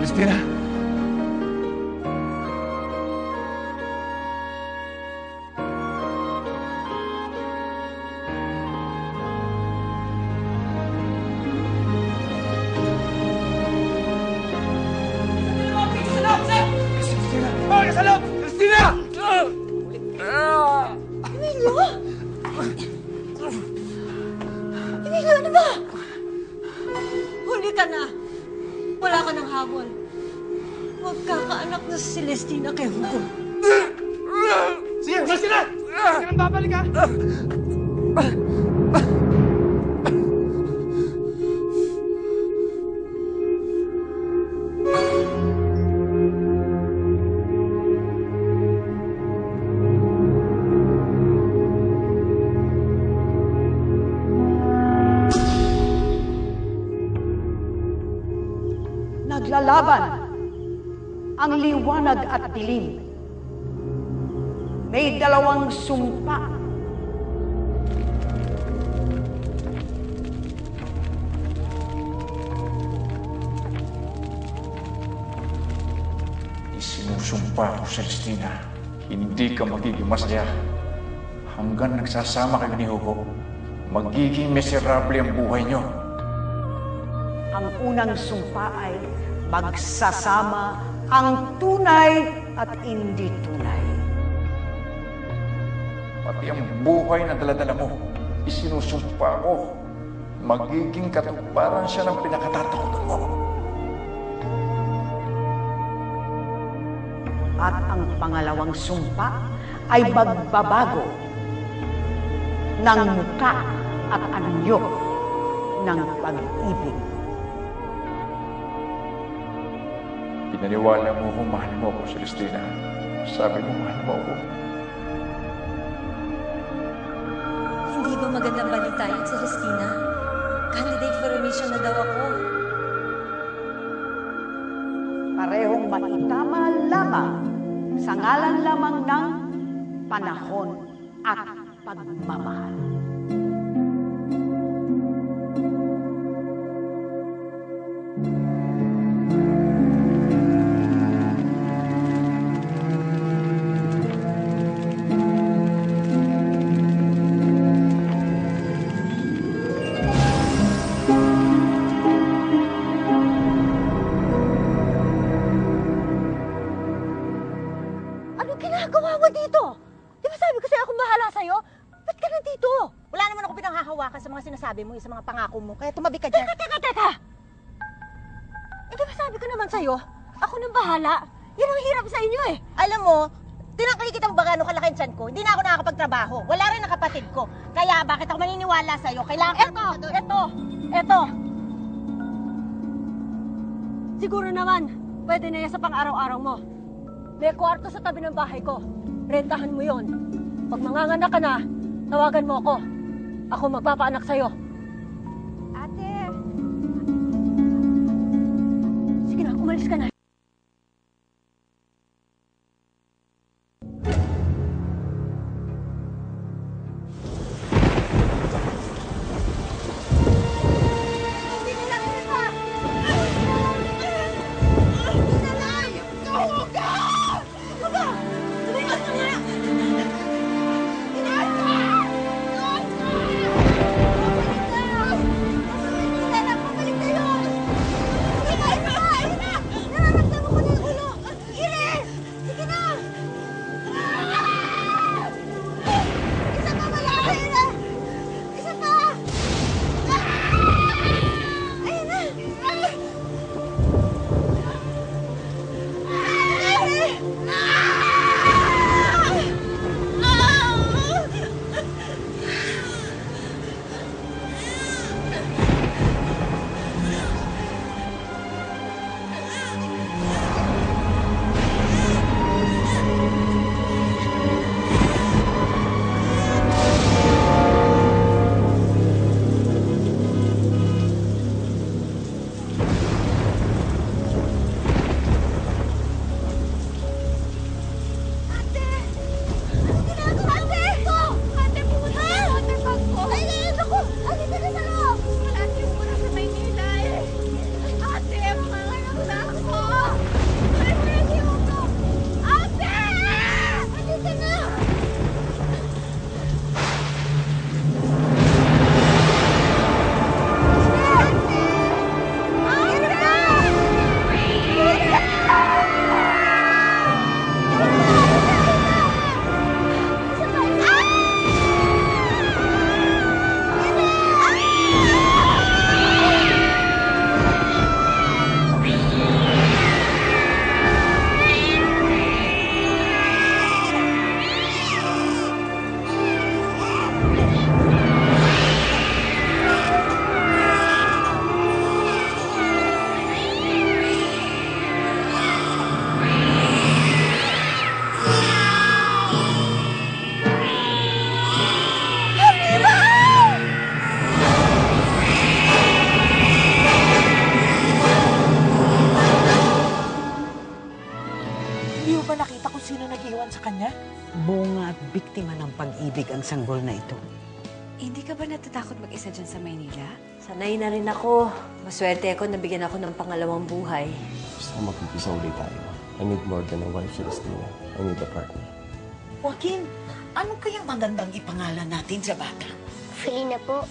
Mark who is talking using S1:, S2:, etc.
S1: Celestina!
S2: Magkakaanak na si Celestina kay Hugo.
S1: Sige, Celestina! Sige nang babalik, ha?
S2: Naglalaban ang liwanag at dilim. May dalawang sumpa.
S3: Isinusumpa ko, Celestina, hindi ka magiging masaya. Hanggang nagsasama kayo ni Hugo, magiging miserable ang buhay niyo.
S2: Ang unang sumpa ay magsasama ang tunay at hindi tunay.
S3: Pati ang buhay na daladala mo, isinusumpa ko. Magiging katuparan siya ng pinakatatakutan mo.
S2: At ang pangalawang sumpa ay magbabago ng muka at anyo ng pag-ibig.
S3: Pinaniwala mo kung mahal mo ako, Celestina. Sabi mo, mahal mo ako.
S4: Hindi ba magandang balita yun, Celestina? Candidate for remission na daw ako.
S2: Parehong maitama lamang sa ngalan lamang ng panahon at pagmamahal.
S5: Ginagawa mo dito? Di ba sabi ko sa'yo akong bahala sa'yo? Ba't ka nandito? Wala naman ako pinanghahawakan sa mga sinasabi mo, sa mga pangako mo, kaya tumabi ka dyan. Teka! Eh, di ba sabi ko naman sa'yo, ako nang bahala? Yan ang hirap sa inyo eh. Alam mo, tinakikita mo ba gano'ng kalaki ang tiyan ko? Hindi na ako nakakapagtrabaho. Wala rin ang kapatid ko. Kaya bakit ako maniniwala sa'yo? Kailangan Eto!
S6: Siguro naman, pwede na yan sa pang-araw-araw mo. May kwarto sa tabi ng bahay ko. Rentahan mo yon. Pag manganganak ka na, tawagan mo ako. Ako magpapaanak sa'yo.
S5: Ate!
S6: Sige na, umalis ka na.
S1: kanya?
S2: Bunga at biktima ng pag-ibig ang sanggol na ito.
S7: Hindi ka ba natatakot mag-isa dyan sa Maynila?
S4: Sanay na rin ako. Maswerte ako nabigyan ako ng pangalawang buhay.
S8: Gusto ko mag-umpisa ulit tayo. I need more than a wife, Celestina. I need a partner.
S2: Joaquin, ano kayang magandang ipangalan natin sa bata?
S9: Felina po.